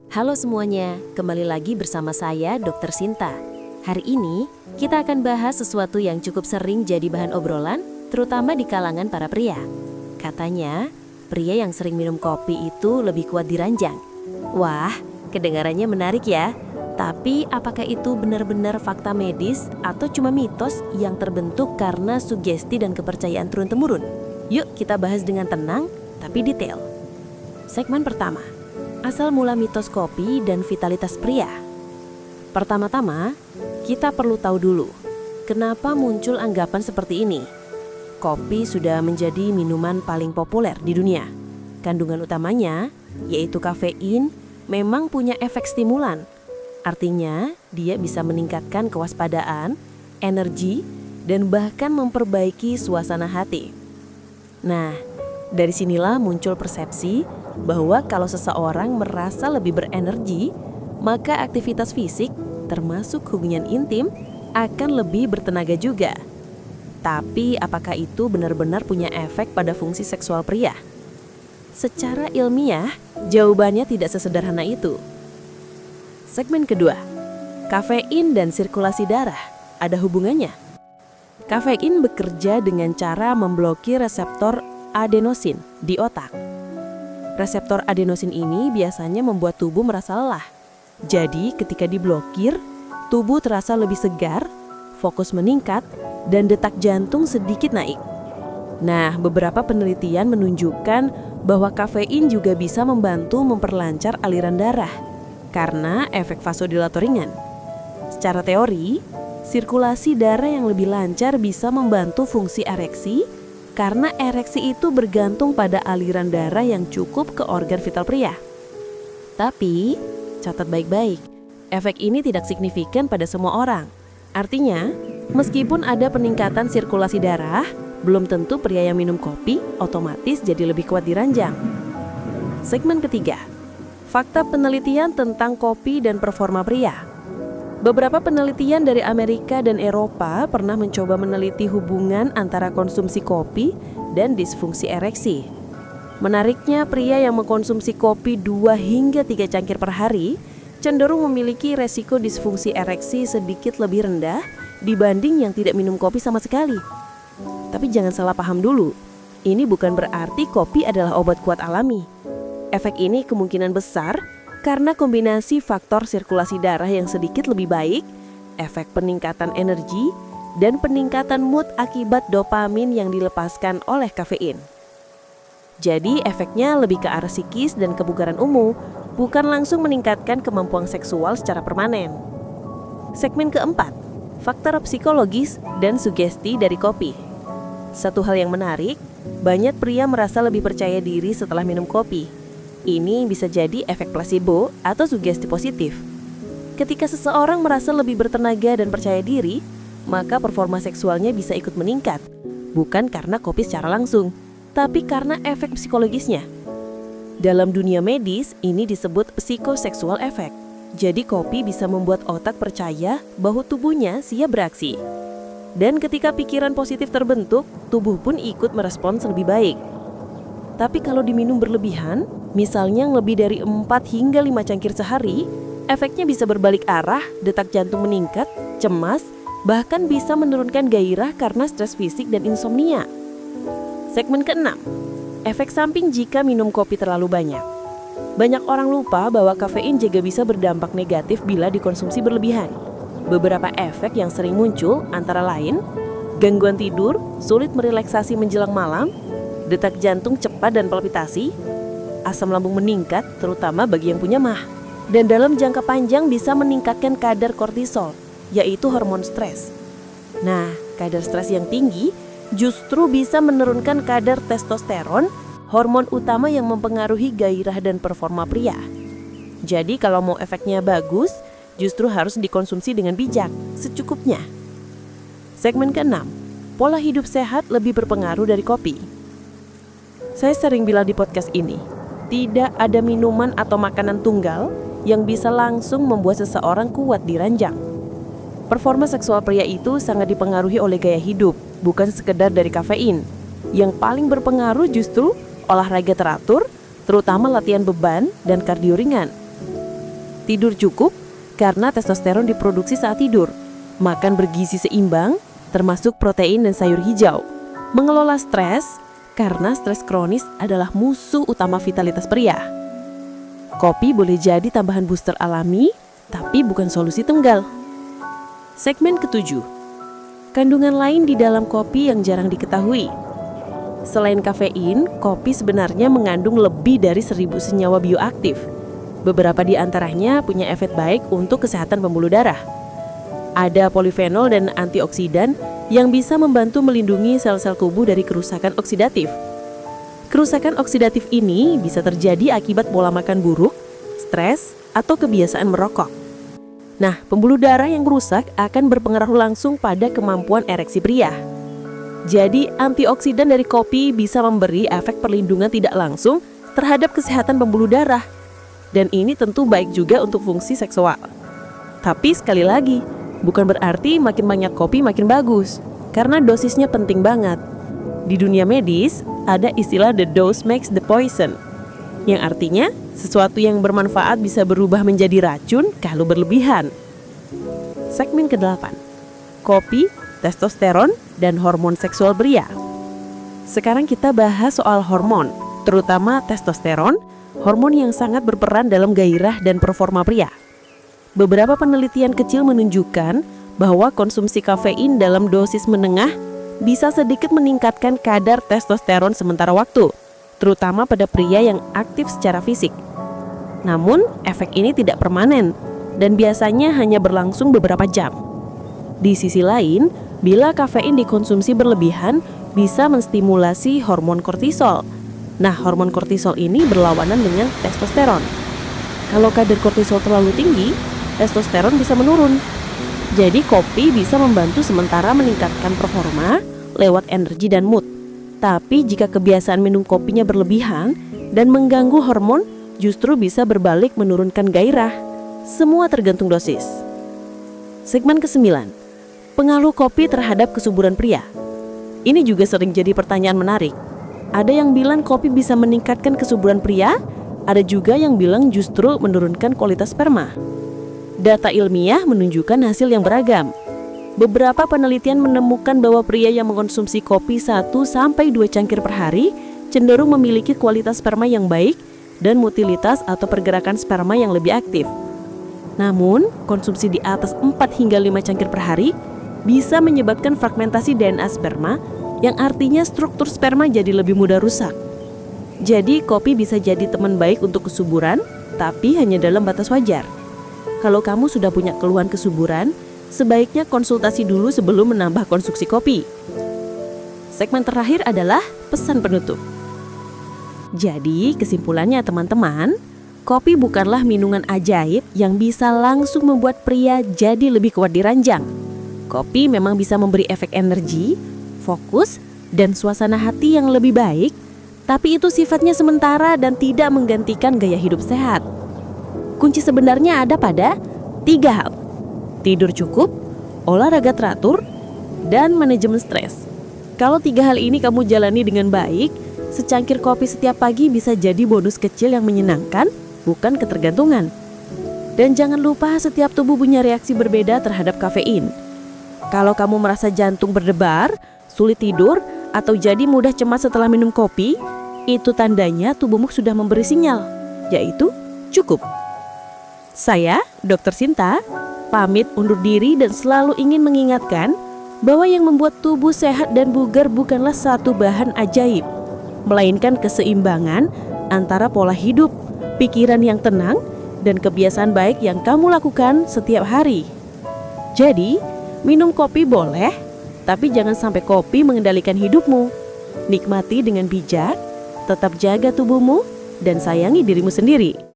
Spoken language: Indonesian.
Halo semuanya, kembali lagi bersama saya Dr. Sinta. Hari ini kita akan bahas sesuatu yang cukup sering jadi bahan obrolan, terutama di kalangan para pria. Katanya, pria yang sering minum kopi itu lebih kuat di ranjang. Wah, kedengarannya menarik ya. Tapi apakah itu benar-benar fakta medis atau cuma mitos yang terbentuk karena sugesti dan kepercayaan turun-temurun? Yuk kita bahas dengan tenang tapi detail. Segmen pertama, asal mula mitos kopi dan vitalitas pria. Pertama-tama, kita perlu tahu dulu, kenapa muncul anggapan seperti ini. Kopi sudah menjadi minuman paling populer di dunia. Kandungan utamanya, yaitu kafein, memang punya efek stimulan. Artinya, dia bisa meningkatkan kewaspadaan, energi, dan bahkan memperbaiki suasana hati. Nah, dari sinilah muncul persepsi bahwa kalau seseorang merasa lebih berenergi, maka aktivitas fisik, termasuk hubungan intim, akan lebih bertenaga juga. Tapi apakah itu benar-benar punya efek pada fungsi seksual pria? Secara ilmiah, jawabannya tidak sesederhana itu. Segmen kedua, kafein dan sirkulasi darah, ada hubungannya? Kafein bekerja dengan cara memblokir reseptor adenosin di otak. Reseptor adenosin ini biasanya membuat tubuh merasa lelah. Jadi ketika diblokir, tubuh terasa lebih segar, fokus meningkat, dan detak jantung sedikit naik. Nah, beberapa penelitian menunjukkan bahwa kafein juga bisa membantu memperlancar aliran darah karena efek vasodilator ringan. Secara teori, sirkulasi darah yang lebih lancar bisa membantu fungsi ereksi karena ereksi itu bergantung pada aliran darah yang cukup ke organ vital pria. Tapi, catat baik-baik, efek ini tidak signifikan pada semua orang. Artinya, meskipun ada peningkatan sirkulasi darah, belum tentu pria yang minum kopi otomatis jadi lebih kuat di ranjang. Segmen ketiga, fakta penelitian tentang kopi dan performa pria. Beberapa penelitian dari Amerika dan Eropa pernah mencoba meneliti hubungan antara konsumsi kopi dan disfungsi ereksi. Menariknya, pria yang mengkonsumsi kopi 2 hingga 3 cangkir per hari cenderung memiliki resiko disfungsi ereksi sedikit lebih rendah dibanding yang tidak minum kopi sama sekali. Tapi jangan salah paham dulu, ini bukan berarti kopi adalah obat kuat alami. Efek ini kemungkinan besar karena kombinasi faktor sirkulasi darah yang sedikit lebih baik, efek peningkatan energi, dan peningkatan mood akibat dopamin yang dilepaskan oleh kafein. Jadi efeknya lebih ke arah psikis dan kebugaran ungu, bukan langsung meningkatkan kemampuan seksual secara permanen. Segmen keempat, faktor psikologis dan sugesti dari kopi. Satu hal yang menarik, banyak pria merasa lebih percaya diri setelah minum kopi. Ini bisa jadi efek placebo atau sugesti positif. Ketika seseorang merasa lebih bertenaga dan percaya diri, maka performa seksualnya bisa ikut meningkat. Bukan karena kopi secara langsung, tapi karena efek psikologisnya. Dalam dunia medis, ini disebut psikoseksual effect. Jadi kopi bisa membuat otak percaya bahwa tubuhnya siap beraksi. Dan ketika pikiran positif terbentuk, tubuh pun ikut merespons lebih baik. Tapi kalau diminum berlebihan, misalnya lebih dari 4 hingga 5 cangkir sehari, efeknya bisa berbalik arah, detak jantung meningkat, cemas, bahkan bisa menurunkan gairah karena stres fisik dan insomnia. Segmen keenam, efek samping jika minum kopi terlalu banyak. Banyak orang lupa bahwa kafein juga bisa berdampak negatif bila dikonsumsi berlebihan. Beberapa efek yang sering muncul antara lain, gangguan tidur, sulit merelaksasi menjelang malam, detak jantung cepat dan palpitasi, asam lambung meningkat terutama bagi yang punya MAH, dan dalam jangka panjang bisa meningkatkan kadar kortisol, yaitu hormon stres. Nah, kadar stres yang tinggi justru bisa menurunkan kadar testosteron, hormon utama yang mempengaruhi gairah dan performa pria. Jadi kalau mau efeknya bagus, justru harus dikonsumsi dengan bijak, secukupnya. Segmen keenam, pola hidup sehat lebih berpengaruh dari kopi. Saya sering bilang di podcast ini, tidak ada minuman atau makanan tunggal yang bisa langsung membuat seseorang kuat di ranjang. Performa seksual pria itu sangat dipengaruhi oleh gaya hidup, bukan sekedar dari kafein. Yang paling berpengaruh justru olahraga teratur, terutama latihan beban dan kardio ringan. Tidur cukup karena testosteron diproduksi saat tidur. Makan bergizi seimbang, termasuk protein dan sayur hijau. Mengelola stres, karena stres kronis adalah musuh utama vitalitas pria. Kopi boleh jadi tambahan booster alami, tapi bukan solusi tunggal. Segmen ketujuh, kandungan lain di dalam kopi yang jarang diketahui. Selain kafein, kopi sebenarnya mengandung lebih dari 1.000 senyawa bioaktif. Beberapa di antaranya punya efek baik untuk kesehatan pembuluh darah. Ada polifenol dan antioksidan yang bisa membantu melindungi sel-sel tubuh dari kerusakan oksidatif. Kerusakan oksidatif ini bisa terjadi akibat pola makan buruk, stres, atau kebiasaan merokok. Nah, pembuluh darah yang rusak akan berpengaruh langsung pada kemampuan ereksi pria. Jadi, antioksidan dari kopi bisa memberi efek perlindungan tidak langsung terhadap kesehatan pembuluh darah. Dan ini tentu baik juga untuk fungsi seksual. Tapi sekali lagi, bukan berarti makin banyak kopi makin bagus, karena dosisnya penting banget. Di dunia medis, ada istilah the dose makes the poison, yang artinya sesuatu yang bermanfaat bisa berubah menjadi racun kalau berlebihan. Segmen ke-8, kopi, testosteron, dan hormon seksual pria. Sekarang kita bahas soal hormon, terutama testosteron, hormon yang sangat berperan dalam gairah dan performa pria. Beberapa penelitian kecil menunjukkan bahwa konsumsi kafein dalam dosis menengah bisa sedikit meningkatkan kadar testosteron sementara waktu, terutama pada pria yang aktif secara fisik. Namun, efek ini tidak permanen dan biasanya hanya berlangsung beberapa jam. Di sisi lain, bila kafein dikonsumsi berlebihan, bisa menstimulasi hormon kortisol. Nah, hormon kortisol ini berlawanan dengan testosteron. Kalau kadar kortisol terlalu tinggi, testosteron bisa menurun. Jadi kopi bisa membantu sementara meningkatkan performa lewat energi dan mood. Tapi jika kebiasaan minum kopinya berlebihan dan mengganggu hormon, justru bisa berbalik menurunkan gairah. Semua tergantung dosis. Segmen ke-9, pengaruh kopi terhadap kesuburan pria. Ini juga sering jadi pertanyaan menarik. Ada yang bilang kopi bisa meningkatkan kesuburan pria, ada juga yang bilang justru menurunkan kualitas sperma. Data ilmiah menunjukkan hasil yang beragam. Beberapa penelitian menemukan bahwa pria yang mengkonsumsi kopi 1-2 cangkir per hari cenderung memiliki kualitas sperma yang baik dan motilitas atau pergerakan sperma yang lebih aktif. Namun, konsumsi di atas 4 hingga 5 cangkir per hari bisa menyebabkan fragmentasi DNA sperma, yang artinya struktur sperma jadi lebih mudah rusak. Jadi kopi bisa jadi teman baik untuk kesuburan, tapi hanya dalam batas wajar. Kalau kamu sudah punya keluhan kesuburan, sebaiknya konsultasi dulu sebelum menambah konsumsi kopi. Segmen terakhir adalah pesan penutup. Jadi kesimpulannya teman-teman, kopi bukanlah minuman ajaib yang bisa langsung membuat pria jadi lebih kuat di ranjang. Kopi memang bisa memberi efek energi, fokus, dan suasana hati yang lebih baik, tapi itu sifatnya sementara dan tidak menggantikan gaya hidup sehat. Kunci sebenarnya ada pada 3 hal: tidur cukup, olahraga teratur, dan manajemen stres. Kalau 3 hal ini kamu jalani dengan baik, secangkir kopi setiap pagi bisa jadi bonus kecil yang menyenangkan, bukan ketergantungan. Dan jangan lupa setiap tubuh punya reaksi berbeda terhadap kafein. Kalau kamu merasa jantung berdebar, sulit tidur, atau jadi mudah cemas setelah minum kopi, itu tandanya tubuhmu sudah memberi sinyal, yaitu cukup. Saya, Dr. Sinta, pamit undur diri dan selalu ingin mengingatkan bahwa yang membuat tubuh sehat dan bugar bukanlah satu bahan ajaib, melainkan keseimbangan antara pola hidup, pikiran yang tenang, dan kebiasaan baik yang kamu lakukan setiap hari. Jadi, minum kopi boleh, tapi jangan sampai kopi mengendalikan hidupmu. Nikmati dengan bijak, tetap jaga tubuhmu, dan sayangi dirimu sendiri.